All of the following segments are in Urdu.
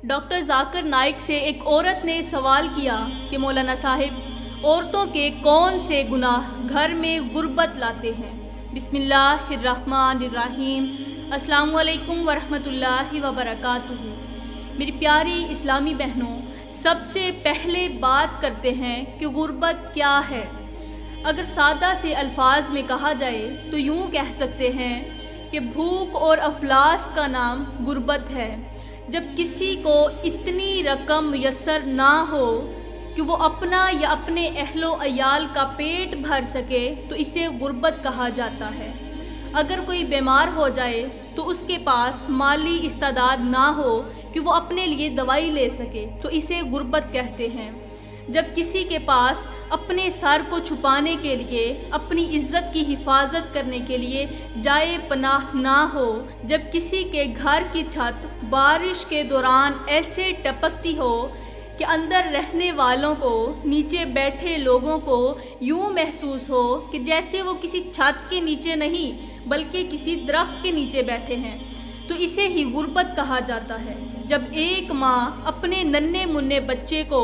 ڈاکٹر ذاکر نائک سے ایک عورت نے سوال کیا کہ مولانا صاحب، عورتوں کے کون سے گناہ گھر میں غربت لاتے ہیں؟ بسم اللہ الرحمن الرحیم۔ السلام علیکم ورحمۃ اللہ وبرکاتہ۔ میری پیاری اسلامی بہنوں، سب سے پہلے بات کرتے ہیں کہ غربت کیا ہے۔ اگر سادہ سے الفاظ میں کہا جائے تو یوں کہہ سکتے ہیں کہ بھوک اور افلاس کا نام غربت ہے۔ جب کسی کو اتنی رقم میسر نہ ہو کہ وہ اپنا یا اپنے اہل و عیال کا پیٹ بھر سکے تو اسے غربت کہا جاتا ہے۔ اگر کوئی بیمار ہو جائے تو اس کے پاس مالی استعداد نہ ہو کہ وہ اپنے لیے دوائی لے سکے تو اسے غربت کہتے ہیں۔ جب کسی کے پاس اپنے سر کو چھپانے کے لیے، اپنی عزت کی حفاظت کرنے کے لیے جائے پناہ نہ ہو، جب کسی کے گھر کی چھت بارش کے دوران ایسے ٹپکتی ہو کہ اندر رہنے والوں کو، نیچے بیٹھے لوگوں کو یوں محسوس ہو کہ جیسے وہ کسی چھت کے نیچے نہیں بلکہ کسی درخت کے نیچے بیٹھے ہیں، تو اسے ہی غربت کہا جاتا ہے۔ جب ایک ماں اپنے ننھے منھے بچے کو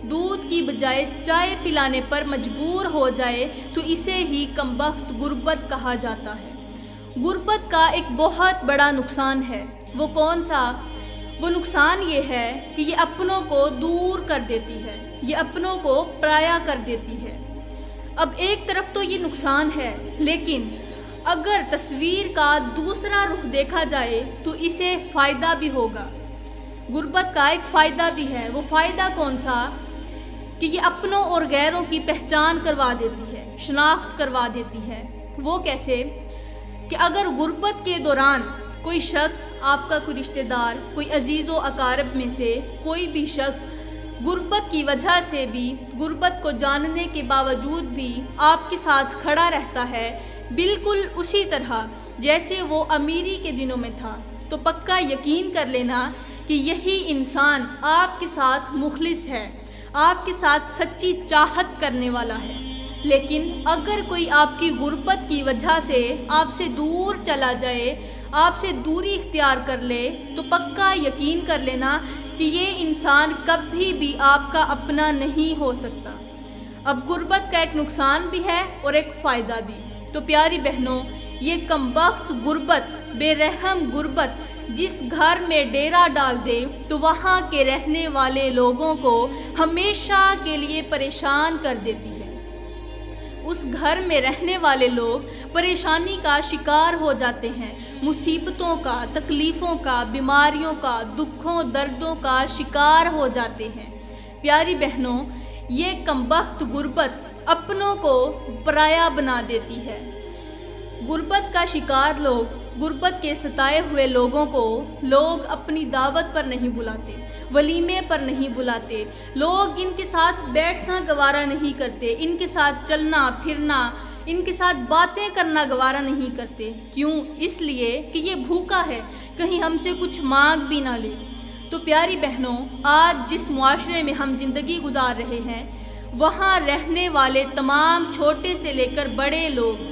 دودھ کی بجائے چائے پلانے پر مجبور ہو جائے تو اسے ہی کمبخت غربت کہا جاتا ہے۔ غربت کا ایک بہت بڑا نقصان ہے۔ وہ کون سا؟ وہ نقصان یہ ہے کہ یہ اپنوں کو دور کر دیتی ہے، یہ اپنوں کو پرایا کر دیتی ہے۔ اب ایک طرف تو یہ نقصان ہے، لیکن اگر تصویر کا دوسرا رخ دیکھا جائے تو اسے فائدہ بھی ہوگا۔ غربت کا ایک فائدہ بھی ہے۔ وہ فائدہ کون سا؟ کہ یہ اپنوں اور غیروں کی پہچان کروا دیتی ہے، شناخت کروا دیتی ہے۔ وہ کیسے؟ کہ اگر غربت کے دوران کوئی شخص، آپ کا کوئی رشتہ دار، کوئی عزیز و اقارب میں سے کوئی بھی شخص غربت کی وجہ سے بھی، غربت کو جاننے کے باوجود بھی آپ کے ساتھ کھڑا رہتا ہے، بالکل اسی طرح جیسے وہ امیری کے دنوں میں تھا، تو پکا یقین کر لینا کہ یہی انسان آپ کے ساتھ مخلص ہے، آپ کے ساتھ سچی چاہت کرنے والا ہے۔ لیکن اگر کوئی آپ کی غربت کی وجہ سے آپ سے دور چلا جائے، آپ سے دوری اختیار کر لے، تو پکا یقین کر لینا کہ یہ انسان کبھی بھی آپ کا اپنا نہیں ہو سکتا۔ اب غربت کا ایک نقصان بھی ہے اور ایک فائدہ بھی۔ تو پیاری بہنوں، یہ کمبخت غربت، بے رحم غربت جس گھر میں ڈیرا ڈال دے تو وہاں کے رہنے والے لوگوں کو ہمیشہ کے لیے پریشان کر دیتی ہے۔ اس گھر میں رہنے والے لوگ پریشانی کا شکار ہو جاتے ہیں، مصیبتوں کا، تکلیفوں کا، بیماریوں کا، دکھوں دردوں کا شکار ہو جاتے ہیں۔ پیاری بہنوں، یہ کمبخت غربت اپنوں کو پرایا بنا دیتی ہے۔ غربت کا شکار لوگ، غربت کے ستائے ہوئے لوگوں کو لوگ اپنی دعوت پر نہیں بلاتے، ولیمے پر نہیں بلاتے، لوگ ان کے ساتھ بیٹھنا گوارا نہیں کرتے، ان کے ساتھ چلنا پھرنا، ان کے ساتھ باتیں کرنا گوارا نہیں کرتے۔ کیوں؟ اس لیے کہ یہ بھوکا ہے، کہیں ہم سے کچھ مانگ بھی نہ لے۔ تو پیاری بہنوں، آج جس معاشرے میں ہم زندگی گزار رہے ہیں، وہاں رہنے والے تمام چھوٹے سے لے کر بڑے لوگ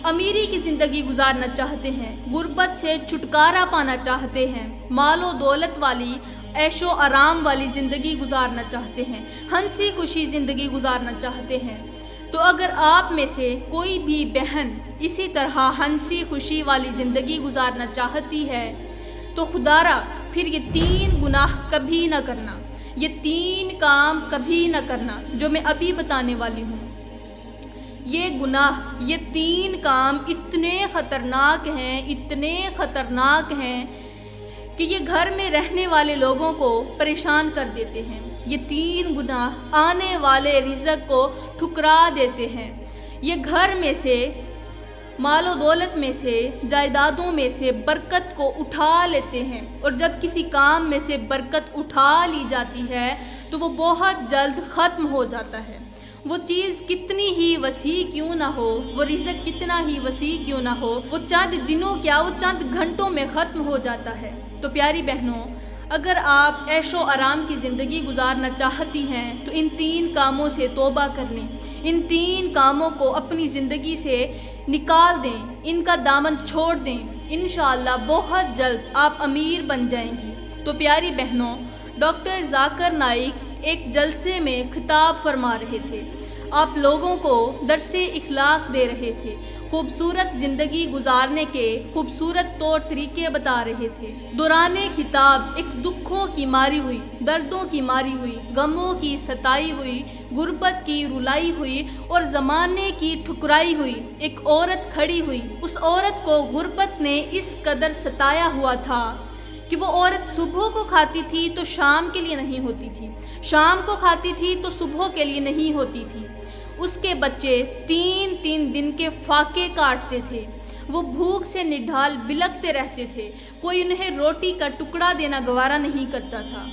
امیری کی زندگی گزارنا چاہتے ہیں، غربت سے چھٹکارا پانا چاہتے ہیں، مال و دولت والی، عیش و آرام والی زندگی گزارنا چاہتے ہیں، ہنسی خوشی زندگی گزارنا چاہتے ہیں۔ تو اگر آپ میں سے کوئی بھی بہن اسی طرح ہنسی خوشی والی زندگی گزارنا چاہتی ہے تو خدارا پھر یہ 3 گناہ کبھی نہ کرنا، یہ 3 کام کبھی نہ کرنا جو میں ابھی بتانے والی ہوں۔ یہ گناہ، یہ 3 کام اتنے خطرناک ہیں، اتنے خطرناک ہیں کہ یہ گھر میں رہنے والے لوگوں کو پریشان کر دیتے ہیں۔ یہ 3 گناہ آنے والے رزق کو ٹھکرا دیتے ہیں۔ یہ گھر میں سے، مال و دولت میں سے، جائیدادوں میں سے برکت کو اٹھا لیتے ہیں، اور جب کسی کام میں سے برکت اٹھا لی جاتی ہے تو وہ بہت جلد ختم ہو جاتا ہے۔ وہ چیز کتنی ہی وسیع کیوں نہ ہو، وہ رزق کتنا ہی وسیع کیوں نہ ہو، وہ چند دنوں کیا، وہ چند گھنٹوں میں ختم ہو جاتا ہے۔ تو پیاری بہنوں، اگر آپ عیش و آرام کی زندگی گزارنا چاہتی ہیں تو ان 3 کاموں سے توبہ کر لیں، ان 3 کاموں کو اپنی زندگی سے نکال دیں، ان کا دامن چھوڑ دیں۔ انشاءاللہ بہت جلد آپ امیر بن جائیں گی۔ تو پیاری بہنوں، ڈاکٹر ذاکر نائک ایک جلسے میں خطاب فرما رہے تھے، آپ لوگوں کو درس اخلاق دے رہے تھے، خوبصورت زندگی گزارنے کے خوبصورت طور طریقے بتا رہے تھے۔ دوران خطاب ایک دکھوں کی ماری ہوئی، دردوں کی ماری ہوئی، غموں کی ستائی ہوئی، غربت کی رلائی ہوئی اور زمانے کی ٹھکرائی ہوئی ایک عورت کھڑی ہوئی۔ اس عورت کو غربت نے اس قدر ستایا ہوا تھا کہ وہ عورت صبح کو کھاتی تھی تو شام کے لیے نہیں ہوتی تھی، شام کو کھاتی تھی تو صبح کے لیے نہیں ہوتی تھی۔ اس کے بچے 3 دن کے فاقے کاٹتے تھے، وہ بھوک سے نڈھال بلکتے رہتے تھے، کوئی انہیں روٹی کا ٹکڑا دینا گوارا نہیں کرتا تھا۔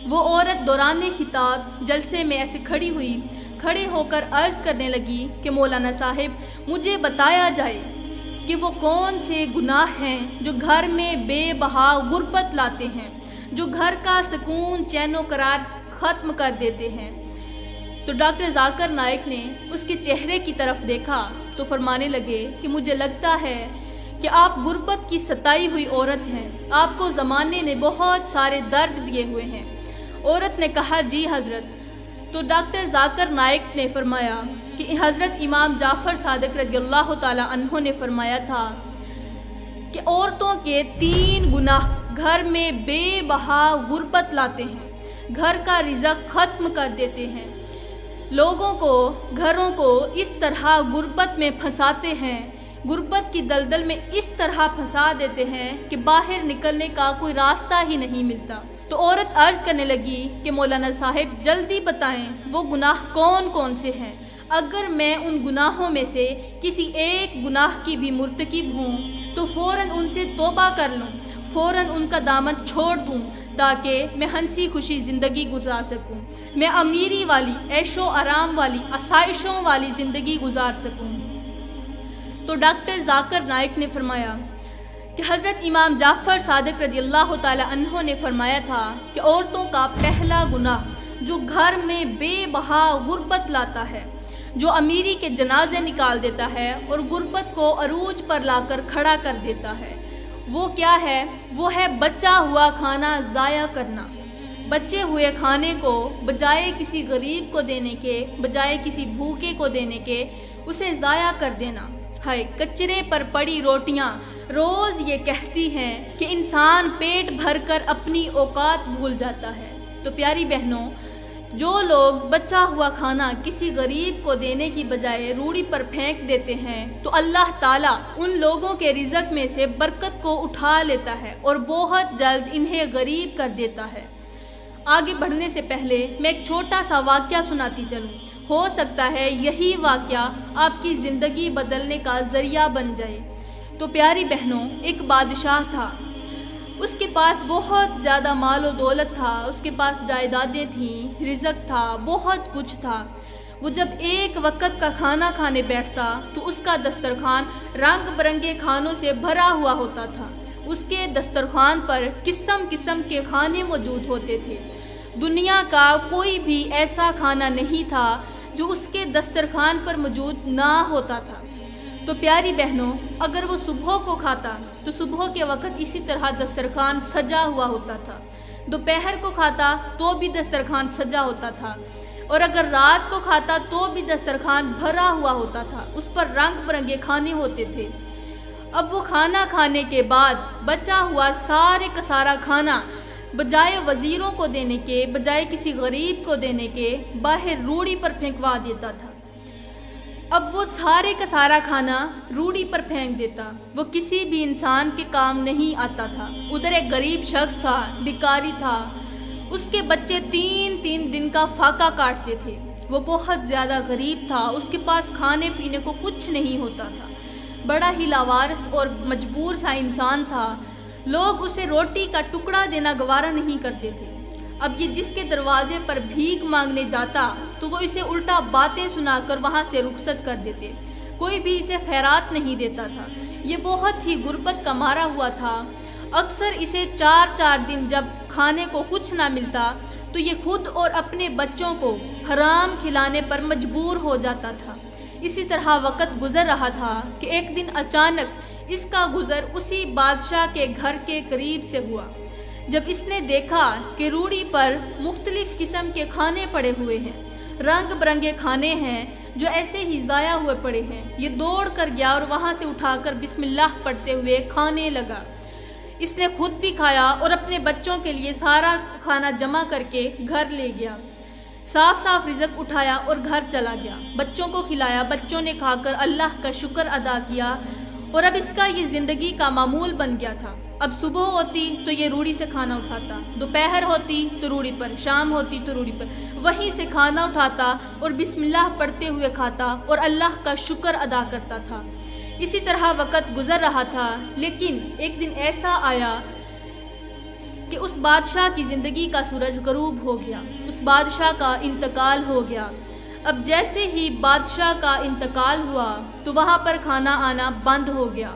وہ عورت دوران خطاب جلسے میں ایسے کھڑی ہوئی، کھڑے ہو کر عرض کرنے لگی کہ مولانا صاحب مجھے بتایا جائے کہ وہ کون سے گناہ ہیں جو گھر میں بے بہا غربت لاتے ہیں، جو گھر کا سکون چین و قرار ختم کر دیتے ہیں۔ تو ڈاکٹر ذاکر نائک نے اس کے چہرے کی طرف دیکھا تو فرمانے لگے کہ مجھے لگتا ہے کہ آپ غربت کی ستائی ہوئی عورت ہیں، آپ کو زمانے نے بہت سارے درد دیے ہوئے ہیں۔ عورت نے کہا جی حضرت۔ تو ڈاکٹر ذاکر نائک نے فرمایا کہ حضرت امام جعفر صادق رضی اللہ تعالی عنہ نے فرمایا تھا کہ عورتوں کے 3 گناہ گھر میں بے بہا غربت لاتے ہیں، گھر کا رزق ختم کر دیتے ہیں، لوگوں کو گھروں کو اس طرح غربت میں پھنساتے ہیں، غربت کی دلدل میں اس طرح پھنسا دیتے ہیں کہ باہر نکلنے کا کوئی راستہ ہی نہیں ملتا۔ تو عورت عرض کرنے لگی کہ مولانا صاحب جلدی بتائیں وہ گناہ کون کون سے ہیں، اگر میں ان گناہوں میں سے کسی ایک گناہ کی بھی مرتکب ہوں تو فوراً ان سے توبہ کر لوں، فوراً ان کا دامن چھوڑ دوں تاکہ میں ہنسی خوشی زندگی گزار سکوں، میں امیری والی، عیش و آرام والی، آسائشوں والی زندگی گزار سکوں۔ تو ڈاکٹر ذاکر نائک نے فرمایا کہ حضرت امام جعفر صادق رضی اللہ تعالی عنہ نے فرمایا تھا کہ عورتوں کا پہلا گناہ جو گھر میں بے بہا غربت لاتا ہے، جو امیری کے جنازے نکال دیتا ہے اور غربت کو عروج پر لا کر کھڑا کر دیتا ہے، وہ کیا ہے؟ وہ ہے بچا ہوا کھانا ضائع کرنا۔ بچے ہوئے کھانے کو بجائے کسی غریب کو دینے کے، بجائے کسی بھوکے کو دینے کے، اسے ضائع کر دینا۔ ہائے کچرے پر پڑی روٹیاں روز یہ کہتی ہیں کہ انسان پیٹ بھر کر اپنی اوقات بھول جاتا ہے۔ تو پیاری بہنوں، جو لوگ بچا ہوا کھانا کسی غریب کو دینے کی بجائے روڑی پر پھینک دیتے ہیں تو اللہ تعالیٰ ان لوگوں کے رزق میں سے برکت کو اٹھا لیتا ہے اور بہت جلد انہیں غریب کر دیتا ہے۔ آگے بڑھنے سے پہلے میں ایک چھوٹا سا واقعہ سناتی چلوں، ہو سکتا ہے یہی واقعہ آپ کی زندگی بدلنے کا ذریعہ بن جائے۔ تو پیاری بہنوں، ایک بادشاہ تھا، اس کے پاس بہت زیادہ مال و دولت تھا، اس کے پاس جائیدادیں تھیں، رزق تھا، بہت کچھ تھا۔ وہ جب ایک وقت کا کھانا کھانے بیٹھتا تو اس کا دسترخوان رنگ برنگے کھانوں سے بھرا ہوا ہوتا تھا، اس کے دسترخوان پر قسم قسم کے کھانے موجود ہوتے تھے۔ دنیا کا کوئی بھی ایسا کھانا نہیں تھا جو اس کے دسترخوان پر موجود نہ ہوتا تھا۔ تو پیاری بہنوں، اگر وہ صبح کو کھاتا تو صبح کے وقت اسی طرح دسترخوان سجا ہوا ہوتا تھا، دوپہر کو کھاتا تو بھی دسترخوان سجا ہوتا تھا، اور اگر رات کو کھاتا تو بھی دسترخوان بھرا ہوا ہوتا تھا، اس پر رنگ برنگے کھانے ہوتے تھے۔ اب وہ کھانا کھانے کے بعد بچا ہوا سارے کا سارا کھانا بجائے وزیروں کو دینے کے، بجائے کسی غریب کو دینے کے، باہر روڑی پر پھینکوا دیتا تھا۔ اب وہ سارے کا سارا کھانا روڑی پر پھینک دیتا، وہ کسی بھی انسان کے کام نہیں آتا تھا۔ ادھر ایک غریب شخص تھا، بھکاری تھا، اس کے بچے 3 دن کا فاقہ کاٹتے تھے، وہ بہت زیادہ غریب تھا، اس کے پاس کھانے پینے کو کچھ نہیں ہوتا تھا، بڑا ہی لاوارث اور مجبور سا انسان تھا، لوگ اسے روٹی کا ٹکڑا دینا گوارا نہیں کرتے تھے۔ اب یہ جس کے دروازے پر بھیک مانگنے جاتا تو وہ اسے الٹا باتیں سنا کر وہاں سے رخصت کر دیتے، کوئی بھی اسے خیرات نہیں دیتا تھا، یہ بہت ہی غربت کا مارا ہوا تھا۔ اکثر اسے 4 دن جب کھانے کو کچھ نہ ملتا تو یہ خود اور اپنے بچوں کو حرام کھلانے پر مجبور ہو جاتا تھا۔ اسی طرح وقت گزر رہا تھا کہ ایک دن اچانک اس کا گزر اسی بادشاہ کے گھر کے قریب سے ہوا۔ جب اس نے دیکھا کہ روڑی پر مختلف قسم کے کھانے پڑے ہوئے ہیں، رنگ برنگے کھانے ہیں جو ایسے ہی ضائع ہوئے پڑے ہیں، یہ دوڑ کر گیا اور وہاں سے اٹھا کر بسم اللہ پڑھتے ہوئے کھانے لگا۔ اس نے خود بھی کھایا اور اپنے بچوں کے لیے سارا کھانا جمع کر کے گھر لے گیا، صاف صاف رزق اٹھایا اور گھر چلا گیا، بچوں کو کھلایا، بچوں نے کھا کر اللہ کا شکر ادا کیا، اور اب اس کا یہ زندگی کا معمول بن گیا تھا۔ اب صبح ہوتی تو یہ روڑی سے کھانا اٹھاتا، دوپہر ہوتی تو روڑی پر، شام ہوتی تو روڑی پر، وہیں سے کھانا اٹھاتا اور بسم اللہ پڑھتے ہوئے کھاتا اور اللہ کا شکر ادا کرتا تھا۔ اسی طرح وقت گزر رہا تھا، لیکن ایک دن ایسا آیا کہ اس بادشاہ کی زندگی کا سورج غروب ہو گیا، اس بادشاہ کا انتقال ہو گیا۔ اب جیسے ہی بادشاہ کا انتقال ہوا تو وہاں پر کھانا آنا بند ہو گیا۔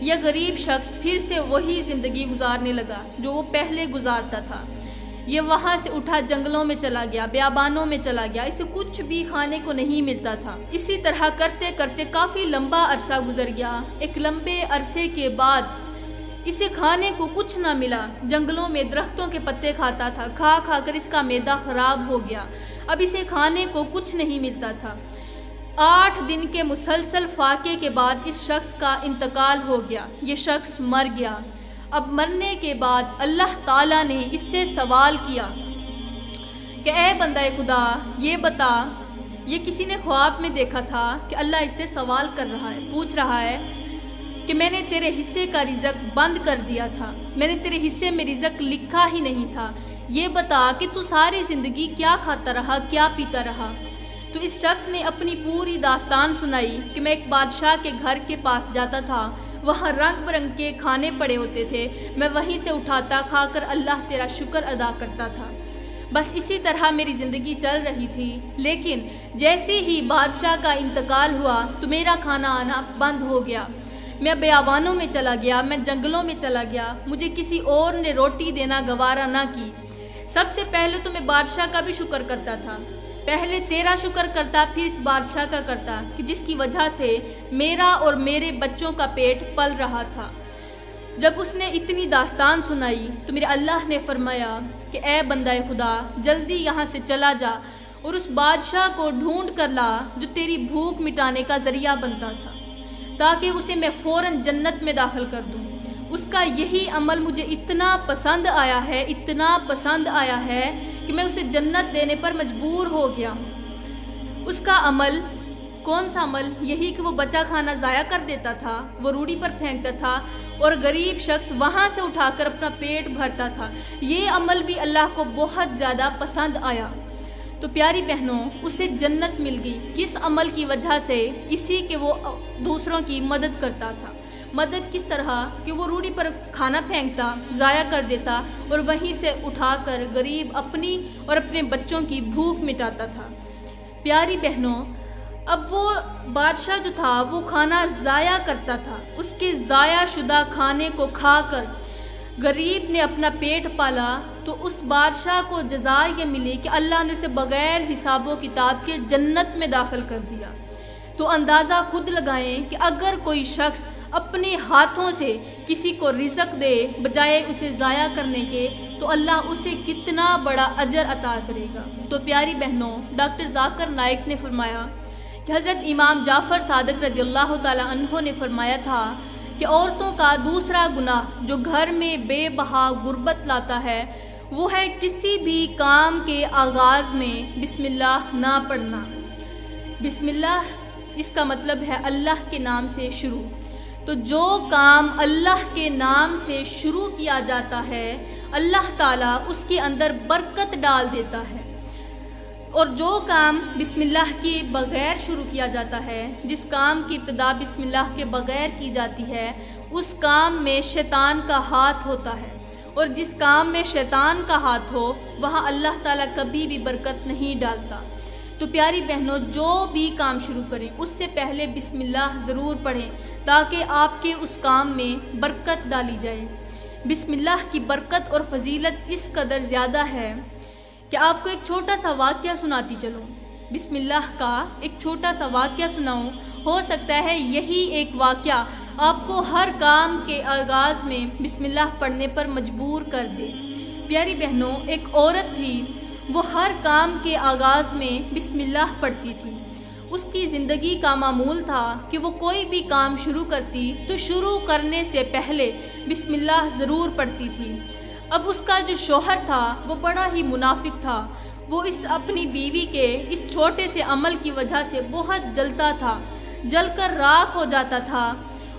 یہ غریب شخص پھر سے وہی زندگی گزارنے لگا جو وہ پہلے گزارتا تھا۔ یہ وہاں سے اٹھا جنگلوں میں چلا گیا، بیابانوں میں چلا گیا، اسے کچھ بھی کھانے کو نہیں ملتا تھا۔ اسی طرح کرتے کرتے کافی لمبا عرصہ گزر گیا۔ ایک لمبے عرصے کے بعد اسے کھانے کو کچھ نہ ملا، جنگلوں میں درختوں کے پتے کھاتا تھا، کھا کھا کر اس کا معدہ خراب ہو گیا، اب اسے کھانے کو کچھ نہیں ملتا تھا۔ 8 دن کے مسلسل فاقے کے بعد اس شخص کا انتقال ہو گیا، یہ شخص مر گیا۔ اب مرنے کے بعد اللہ تعالیٰ نے اس سے سوال کیا کہ اے بندہ خدا یہ بتا، یہ کسی نے خواب میں دیکھا تھا کہ اللہ اس سے سوال کر رہا ہے، پوچھ رہا ہے کہ میں نے تیرے حصے کا رزق بند کر دیا تھا، میں نے تیرے حصے میں رزق لکھا ہی نہیں تھا، یہ بتا کہ تو ساری زندگی کیا کھاتا رہا، کیا پیتا رہا۔ تو اس شخص نے اپنی پوری داستان سنائی کہ میں ایک بادشاہ کے گھر کے پاس جاتا تھا، وہاں رنگ برنگ کے کھانے پڑے ہوتے تھے، میں وہیں سے اٹھاتا، کھا کر اللہ تیرا شکر ادا کرتا تھا، بس اسی طرح میری زندگی چل رہی تھی۔ لیکن جیسے ہی بادشاہ کا انتقال ہوا تو میرا کھانا آنا بند ہو گیا، میں بیابانوں میں چلا گیا، میں جنگلوں میں چلا گیا، مجھے کسی اور نے روٹی دینا گوارا نہ کی۔ سب سے پہلے تو میں بادشاہ کا بھی شکر کرتا تھا، پہلے تیرا شکر کرتا، پھر اس بادشاہ کا کرتا کہ جس کی وجہ سے میرا اور میرے بچوں کا پیٹ پل رہا تھا۔ جب اس نے اتنی داستان سنائی تو میرے اللہ نے فرمایا کہ اے بندہ خدا جلدی یہاں سے چلا جا اور اس بادشاہ کو ڈھونڈ کر لا جو تیری بھوک مٹانے کا ذریعہ بنتا تھا، تاکہ اسے میں فوراً جنت میں داخل کر دوں۔ اس کا یہی عمل مجھے اتنا پسند آیا ہے، اتنا پسند آیا ہے کہ میں اسے جنت دینے پر مجبور ہو گیا ہوں۔ اس کا عمل کون سا عمل؟ یہی کہ وہ بچا کھانا ضائع کر دیتا تھا، وہ روڑی پر پھینکتا تھا اور غریب شخص وہاں سے اٹھا کر اپنا پیٹ بھرتا تھا۔ یہ عمل بھی اللہ کو بہت زیادہ پسند آیا۔ تو پیاری بہنوں، اسے جنت مل گئی، کس عمل کی وجہ سے؟ اسی کہ وہ دوسروں کی مدد کرتا تھا۔ مدد کس طرح کہ وہ روڑی پر کھانا پھینکتا، ضائع کر دیتا اور وہیں سے اٹھا کر غریب اپنی اور اپنے بچوں کی بھوک مٹاتا تھا۔ پیاری بہنوں، اب وہ بادشاہ جو تھا وہ کھانا ضائع کرتا تھا، اس کے ضائع شدہ کھانے کو کھا کر غریب نے اپنا پیٹ پالا، تو اس بادشاہ کو جزا یہ ملی کہ اللہ نے اسے بغیر حساب و کتاب کے جنت میں داخل کر دیا۔ تو اندازہ خود لگائیں کہ اگر کوئی شخص اپنے ہاتھوں سے کسی کو رزق دے بجائے اسے ضائع کرنے کے تو اللہ اسے کتنا بڑا اجر عطا کرے گا۔ تو پیاری بہنوں، ڈاکٹر ذاکر نائک نے فرمایا کہ حضرت امام جعفر صادق رضی اللہ تعالیٰ عنہ نے فرمایا تھا کہ عورتوں کا دوسرا گناہ جو گھر میں بے بہا غربت لاتا ہے وہ ہے کسی بھی کام کے آغاز میں بسم اللہ نہ پڑھنا۔ بسم اللہ اس کا مطلب ہے اللہ کے نام سے شروع۔ تو جو کام اللہ کے نام سے شروع کیا جاتا ہے اللہ تعالیٰ اس کے اندر برکت ڈال دیتا ہے، اور جو کام بسم اللہ کے بغیر شروع کیا جاتا ہے، جس کام کی ابتدا بسم اللہ کے بغیر کی جاتی ہے، اس کام میں شیطان کا ہاتھ ہوتا ہے، اور جس کام میں شیطان کا ہاتھ ہو وہاں اللہ تعالیٰ کبھی بھی برکت نہیں ڈالتا۔ تو پیاری بہنوں، جو بھی کام شروع کریں اس سے پہلے بسم اللہ ضرور پڑھیں تاکہ آپ کے اس کام میں برکت ڈالی جائے۔ بسم اللہ کی برکت اور فضیلت اس قدر زیادہ ہے کہ آپ کو ایک چھوٹا سا واقعہ سناتی چلوں۔ بسم اللہ کا ایک چھوٹا سا واقعہ سناؤں، ہو سکتا ہے یہی ایک واقعہ آپ کو ہر کام کے آغاز میں بسم اللہ پڑھنے پر مجبور کر دے۔ پیاری بہنوں، ایک عورت تھی، وہ ہر کام کے آغاز میں بسم اللہ پڑھتی تھی۔ اس کی زندگی کا معمول تھا کہ وہ کوئی بھی کام شروع کرتی تو شروع کرنے سے پہلے بسم اللہ ضرور پڑھتی تھی۔ اب اس کا جو شوہر تھا وہ بڑا ہی منافق تھا، وہ اس اپنی بیوی کے اس چھوٹے سے عمل کی وجہ سے بہت جلتا تھا، جل کر راکھ ہو جاتا تھا،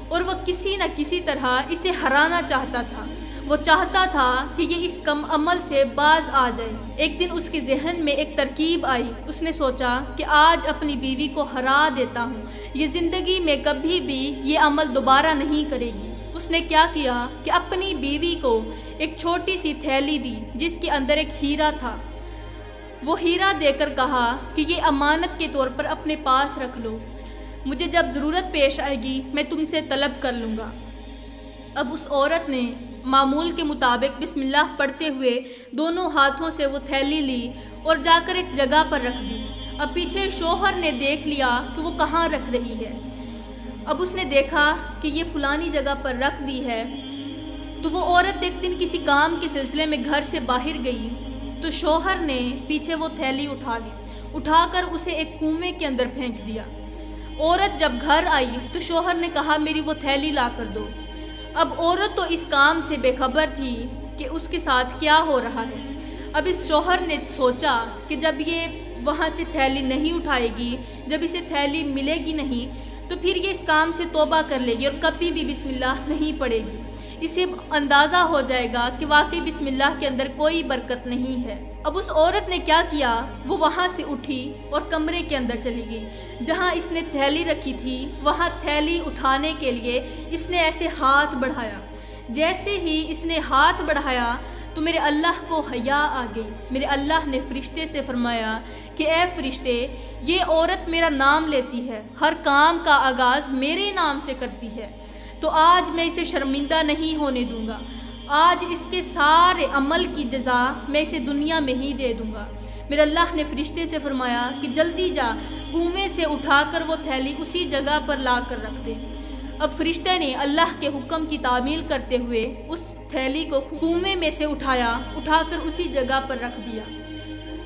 اور وہ کسی نہ کسی طرح اسے ہرانا چاہتا تھا۔ وہ چاہتا تھا کہ یہ اس کم عمل سے باز آ جائے۔ ایک دن اس کے ذہن میں ایک ترکیب آئی، اس نے سوچا کہ آج اپنی بیوی کو ہرا دیتا ہوں، یہ زندگی میں کبھی بھی یہ عمل دوبارہ نہیں کرے گی۔ اس نے کیا کیا کہ اپنی بیوی کو ایک چھوٹی سی تھیلی دی جس کے اندر ایک ہیرا تھا۔ وہ ہیرا دے کر کہا کہ یہ امانت کے طور پر اپنے پاس رکھ لو، مجھے جب ضرورت پیش آئے گی میں تم سے طلب کر لوں گا۔ اب اس عورت نے معمول کے مطابق بسم اللہ پڑھتے ہوئے دونوں ہاتھوں سے وہ تھیلی لی اور جا کر ایک جگہ پر رکھ دی۔ اب پیچھے شوہر نے دیکھ لیا کہ وہ کہاں رکھ رہی ہے۔ اب اس نے دیکھا کہ یہ فلانی جگہ پر رکھ دی ہے، تو وہ عورت ایک دن کسی کام کے سلسلے میں گھر سے باہر گئی تو شوہر نے پیچھے وہ تھیلی اٹھا لی، اٹھا کر اسے ایک کنویں کے اندر پھینک دیا۔ عورت جب گھر آئی تو شوہر نے کہا میری وہ تھیلی لا کر دو۔ اب عورت تو اس کام سے بے خبر تھی کہ اس کے ساتھ کیا ہو رہا ہے۔ اب اس شوہر نے سوچا کہ جب یہ وہاں سے تھیلی نہیں اٹھائے گی، جب اسے تھیلی ملے گی نہیں، تو پھر یہ اس کام سے توبہ کر لے گی اور کبھی بھی بسم اللہ نہیں پڑھے گی۔ اسے اندازہ ہو جائے گا کہ واقعی بسم اللہ کے اندر کوئی برکت نہیں ہے۔ اب اس عورت نے کیا کیا، وہ وہاں سے اٹھی اور کمرے کے اندر چلی گئی۔ جہاں اس نے تھیلی رکھی تھی وہاں تھیلی اٹھانے کے لیے اس نے ایسے ہاتھ بڑھایا۔ جیسے ہی اس نے ہاتھ بڑھایا تو میرے اللہ کو حیا آ گئی۔ میرے اللہ نے فرشتے سے فرمایا کہ اے فرشتے، یہ عورت میرا نام لیتی ہے، ہر کام کا آغاز میرے نام سے کرتی ہے، تو آج میں اسے شرمندہ نہیں ہونے دوں گا۔ آج اس کے سارے عمل کی جزا میں اسے دنیا میں ہی دے دوں گا۔ میرے اللہ نے فرشتے سے فرمایا کہ جلدی جا، کنویں سے اٹھا کر وہ تھیلی اسی جگہ پر لا کر رکھ دے۔ اب فرشتے نے اللہ کے حکم کی تعمیل کرتے ہوئے اس تھیلی کو کنویں میں سے اٹھا کر اسی جگہ پر رکھ دیا۔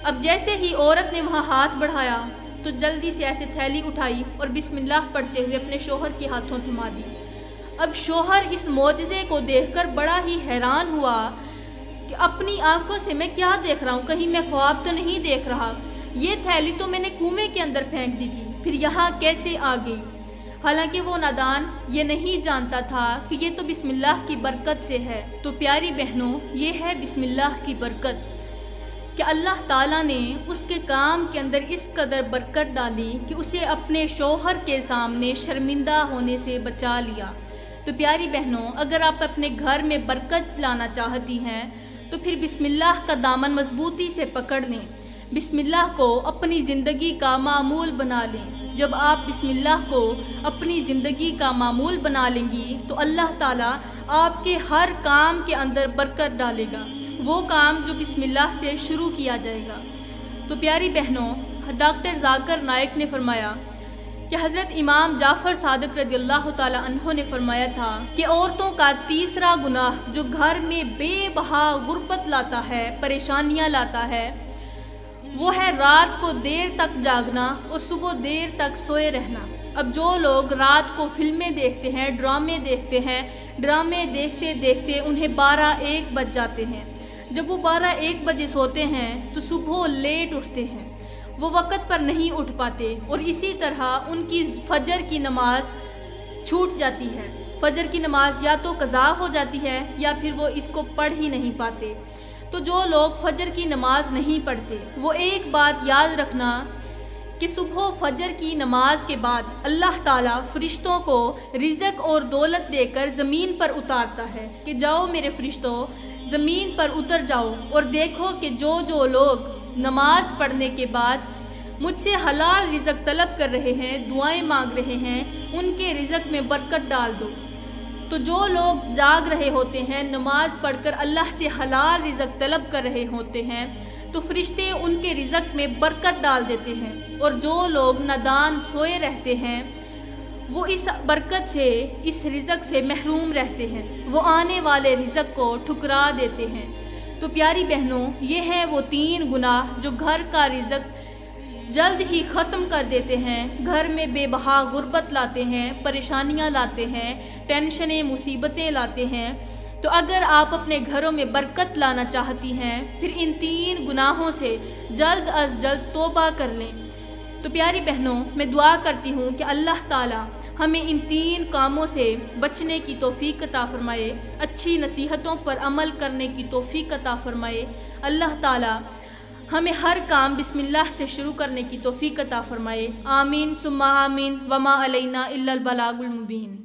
اب جیسے ہی عورت نے وہاں ہاتھ بڑھایا تو جلدی سے ایسے تھیلی اٹھائی اور بسم اللہ پڑھتے ہوئے اپنے شوہر کے ہاتھوں تھما دی۔ اب شوہر اس معجزے کو دیکھ کر بڑا ہی حیران ہوا کہ اپنی آنکھوں سے میں کیا دیکھ رہا ہوں، کہیں میں خواب تو نہیں دیکھ رہا، یہ تھیلی تو میں نے کنویں کے اندر پھینک دی تھی، پھر یہاں کیسے آ گئی؟ حالانکہ وہ نادان یہ نہیں جانتا تھا کہ یہ تو بسم اللہ کی برکت سے ہے۔ تو پیاری بہنوں، یہ ہے بسم اللہ کی برکت کہ اللہ تعالیٰ نے اس کے کام کے اندر اس قدر برکت ڈالی کہ اسے اپنے شوہر کے سامنے شرمندہ ہونے سے بچا لیا۔ تو پیاری بہنوں، اگر آپ اپنے گھر میں برکت لانا چاہتی ہیں تو پھر بسم اللہ کا دامن مضبوطی سے پکڑ لیں، بسم اللہ کو اپنی زندگی کا معمول بنا لیں۔ جب آپ بسم اللہ کو اپنی زندگی کا معمول بنا لیں گی تو اللہ تعالیٰ آپ کے ہر کام کے اندر برکت ڈالے گا، وہ کام جو بسم اللہ سے شروع کیا جائے گا۔ تو پیاری بہنوں، ڈاکٹر ذاکر نائک نے فرمایا کہ حضرت امام جعفر صادق رضی اللہ تعالیٰ عنہ نے فرمایا تھا کہ عورتوں کا تیسرا گناہ جو گھر میں بے بہا غربت لاتا ہے، پریشانیاں لاتا ہے، وہ ہے رات کو دیر تک جاگنا اور صبح دیر تک سوئے رہنا۔ اب جو لوگ رات کو فلمیں دیکھتے ہیں، ڈرامے دیکھتے ہیں، ڈرامے دیکھتے دیکھتے انہیں 12-1 بج جاتے ہیں، جب وہ 12-1 بجے سوتے ہیں تو صبح لیٹ اٹھتے ہیں، وہ وقت پر نہیں اٹھ پاتے، اور اسی طرح ان کی فجر کی نماز چھوٹ جاتی ہے۔ فجر کی نماز یا تو قضا ہو جاتی ہے یا پھر وہ اس کو پڑھ ہی نہیں پاتے۔ تو جو لوگ فجر کی نماز نہیں پڑھتے، وہ ایک بات یاد رکھنا کہ صبح فجر کی نماز کے بعد اللہ تعالیٰ فرشتوں کو رزق اور دولت دے کر زمین پر اتارتا ہے کہ جاؤ میرے فرشتوں، زمین پر اتر جاؤ اور دیکھو کہ جو لوگ نماز پڑھنے کے بعد مجھ سے حلال رزق طلب کر رہے ہیں، دعائیں مانگ رہے ہیں، ان کے رزق میں برکت ڈال دو۔ تو جو لوگ جاگ رہے ہوتے ہیں، نماز پڑھ کر اللہ سے حلال رزق طلب کر رہے ہوتے ہیں، تو فرشتے ان کے رزق میں برکت ڈال دیتے ہیں، اور جو لوگ نادان سوئے رہتے ہیں وہ اس برکت سے، اس رزق سے محروم رہتے ہیں، وہ آنے والے رزق کو ٹھکرا دیتے ہیں۔ تو پیاری بہنوں، یہ ہیں وہ 3 گناہ جو گھر کا رزق جلد ہی ختم کر دیتے ہیں، گھر میں بے بہا غربت لاتے ہیں، پریشانیاں لاتے ہیں، ٹینشنیں، مصیبتیں لاتے ہیں۔ تو اگر آپ اپنے گھروں میں برکت لانا چاہتی ہیں، پھر ان 3 گناہوں سے جلد از جلد توبہ کر لیں۔ تو پیاری بہنوں، میں دعا کرتی ہوں کہ اللہ تعالیٰ ہمیں ان 3 کاموں سے بچنے کی توفیق عطا فرمائے، اچھی نصیحتوں پر عمل کرنے کی توفیق عطا فرمائے۔ اللہ تعالیٰ ہمیں ہر کام بسم اللہ سے شروع کرنے کی توفیق عطا فرمائے۔ آمین ثم آمین، وما علینا الا البلاغ المبین۔